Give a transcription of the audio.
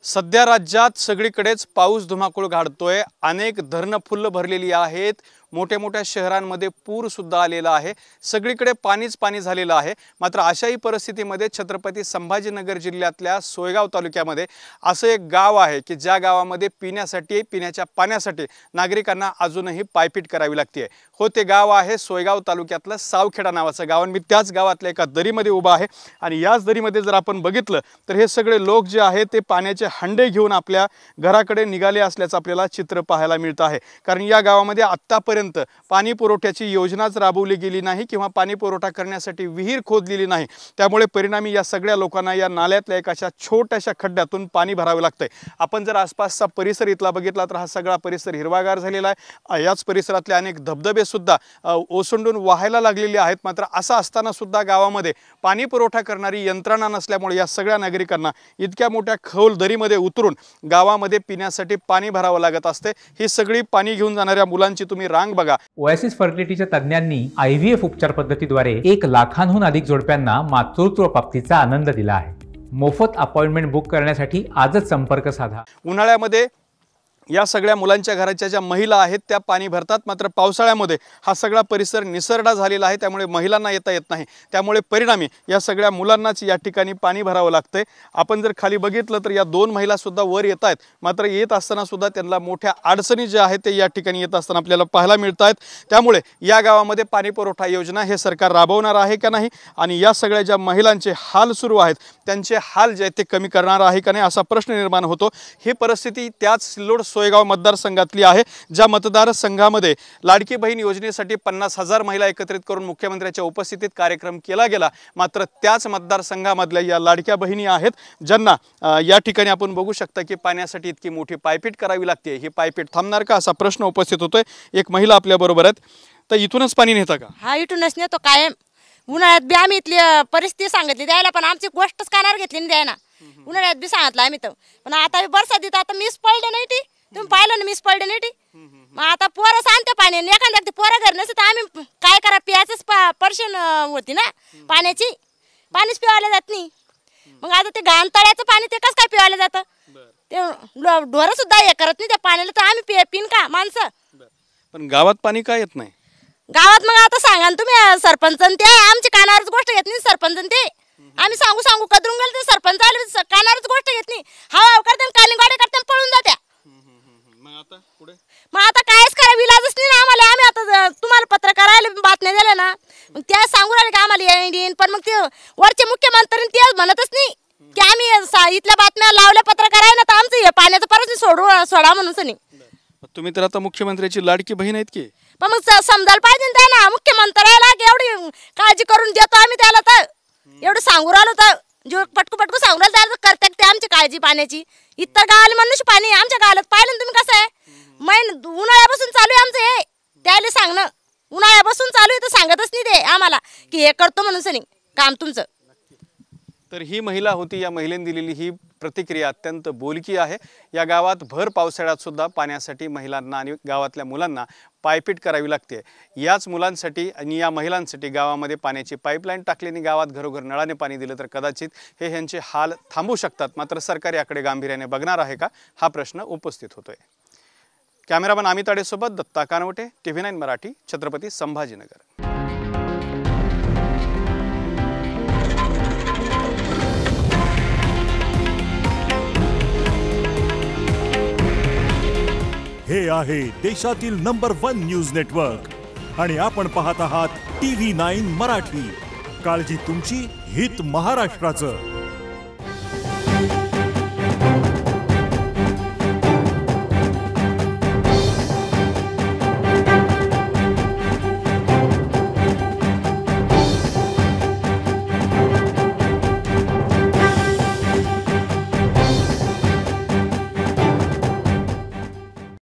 सध्या राज्यात सगळीकडेच पाऊस धुमाकूळ घालतोय। अनेक धरणं फुल्ल भरलेली आहेत। मोठ्या मोठ्या शहरांमध्ये पूर सुद्धा आलेला आहे। सगळीकडे पाणीच पाणी झालेलं आहे। मात्र अशाही परिस्थितीमध्ये छत्रपती संभाजीनगर जिल्ह्यातल्या सोयगाव तालुक्यामध्ये असं एक गाव आहे की ज्या गावामध्ये पिण्याच्या पाण्यासाठी नागरिकांना अजूनही पायपीट करावी लागते। हो, ते गाव आहे सोयगाव तालुक्यातलं सावखेडा नावाचं गाव। मी त्याच गावातल्या एका दरीमध्ये उभा आहे आणि याच दरीमध्ये जर आपण बघितलं तर हे सगळे लोक जे आहेत ते पाण्याचे हंडे घेऊन आपल्या घराकडे निघाले असल्याचं आपल्याला चित्र पाहायला मिळतं आहे। कारण या गावामध्ये आत्तापर्यंत पाणी पुरवठ्याची योजनाच राबवली गेली नाही किंवा पाणी पुरवठा करण्यासाठी विहीर खोदलेली नाही। त्यामुळे परिणामी या सगळ्या लोकांना या नाल्यातल्या एक अशा छोट्याशा खड्ड्यातून पाणी भरावे लागतंय। आपण जर आसपासचा परिसर इथला बघितला तर हा सगळा परिसर हिरवागार झालेला आहे। याच परिसरातले अनेक धबधबे सुद्धा ओसंडून वाहायला लागलेले आहेत। मात्र असं असताना सुद्धा गावामध्ये पाणी पुरवठा करणारी यंत्रणा नसल्यामुळे या सगळ्या नागरिकांना इतक्या मोठ्या खोल दरीमध्ये उतरून गावामध्ये पिण्यासाठी पाणी भरावं लागत असते। ही सगळी पाणी घेऊन जाणाऱ्या मुलांची तुम्ही रांग बघा। ओएसिस फर्टिलिटीच्या तज्ञांनी IVF उपचार पद्धतीद्वारे 1 लाखांहून अधिक जोडप्यांना मातृत्व प्राप्तीचा आनंद दिला आहे। मोफत अपॉइंटमेंट बुक करण्यासाठी आजच संपर्क साधा। उन्हाळ्यामध्ये या सगळ्या मुलांच्या घराच्या ज्या महिला आहेत त्या पाणी भरतात। मात्र पावसाळ्यामध्ये हा सगळा परिसर निसरडा झालेला आहे। त्यामुळे महिलांना येता येत नाही। त्यामुळे परिणामी या सगळ्या मुलांनाच या ठिकाणी पाणी भरावं लागतंय। आपण जर खाली बघितलं तर या 2 महिला सुद्धा वर येत आहेत। मात्र येत असताना सुद्धा त्यांना मोठ्या अडचणी ज्या आहेत ते या ठिकाणी येत असताना आपल्याला पाहायला मिळत आहेत। त्यामुळे या गावामध्ये पाणी पुरवठा योजना हे सरकार राबवणार आहे का नाही आणि या सगळ्या ज्या महिलांचे हाल सुरू आहेत त्यांचे हाल जे आहेत ते कमी करणार आहे का नाही असा प्रश्न निर्माण होतो। ही परिस्थिती त्याच सिल्लोड सोयगाव मतदारसंघातली आहे। ज्या मतदारसंघामध्ये लाडकी बहीण योजनेसाठी 50,000 महिला एकत्रित करून मुख्यमंत्र्यांच्या उपस्थितीत कार्यक्रम केला गेला। मात्र त्याच मतदारसंघामधल्या या लाडक्या बहिणी आहेत ज्यांना या ठिकाणी आपण बघू शकता की पाण्यासाठी इतकी मोठी पायपीट करावी लागते। ही पायपीट थांबणार का असा प्रश्न उपस्थित होतोय। एक महिला आपल्या बरोबर आहेत। तर इथूनच पाणी नेता का? हा, इथूनच नेतो कायम। उन्हाळ्यात बी आम्ही इथली परिस्थिती सांगितली द्यायला पण आमची गोष्टच कानावर घेतली नाही द्यायना। उन्हाळ्यात बी सांगितलं आम्ही तर, पण आता बरसातीत आता मीच पडले नाही ती। तुम्ही पाहिलं ना मीच पडले नाही ती। मग आता पोरं सांगते पाणी एखाद्या पोरं घर नसतं तर आम्ही काय करा, प्यायचंच पर्शन होती ना पाण्याची, पाणीच पिवायला जात नाही। मग आता ते घाण तळ्याचं पाणी ते कसं काय पिवायला जातं? ते ढोरं सुद्धा हे करत नाही त्या पाण्याला, तर आम्ही पिन का माणसं? पण गावात पाणी का येत नाही? गावात मग आता सांगा ना तुम्ही, सरपंच ते आमच्या कानावरच गोष्ट घेत नाही। सरपंच ते आम्ही सांगू कदरून गेलो तर सरपंच आले कानावरच गोष्ट घेत नाही। हा करते काली गाडी करते पळून जात्या। मग आता कायच करा, विलाजच नाही ना आम्हाला। आम्ही आता तुम्हाला पत्र करायला बातम्या दिल्या ना, मग त्या सांगू राहिले का आम्हाला येईन, पण मग ते वरचे मुख्यमंत्री ते म्हणतच नाही की आम्ही इथल्या बातम्या लावल्या पत्र करायला ना, तर आमचं हे पाण्याचं परत सोडा म्हणून नाही। तुम्ही तर आता मुख्यमंत्र्याची लाडकी बहीण आहेत की, पण मग समजायला पाहिजे ना मुख्यमंत्र्याला की एवढी काळजी करून देतो आम्ही त्याला, तर एवढं सांगू राहिलो तर जो पटकू सांगू राहिलं करतात ते आमची काळजी पाण्याची। इतर गावाला मनुष्य पाणी आमच्या गावात पाहिलं तुम्ही कसं आहे। उन्हाळ्यापासून चालू आहे आमचं हे, त्याला सांगणं उन्हाळ्यापासून चालू आहे तर सांगतच नाही ते आम्हाला की हे करतो म्हणून नाही काम तुमचं। तर ही महिला होती। या महिलेने दिलेली ही प्रतिक्रिया अत्यंत बोलकी आहे। या गावात भर पावसाळ्यात सुद्धा पाण्यासाठी महिलांना आणि गावातल्या मुलांना पायपीट करावी लागते। याच मुलांसाठी आणि या महिलांसाठी गावामध्ये पाण्याची पाईपलाईन टाकल्याने गावात घरोघर नळाने पाणी दिलं तर कदाचित हे ह्यांचे हाल थांबू शकतात। मात्र सरकार याकडे गांभीर्याने बघणार आहे का हा प्रश्न उपस्थित होतोय। कॅमेरामन अमित आडेसोबत दत्ता कानवटे, TV9 मराठी, छत्रपती संभाजीनगर। हे आहे देशातील नंबर 1 न्यूज नेटवर्क आणि आपण पाहत आहात TV9 मराठी। काळजी तुमची, हित महाराष्ट्राचं।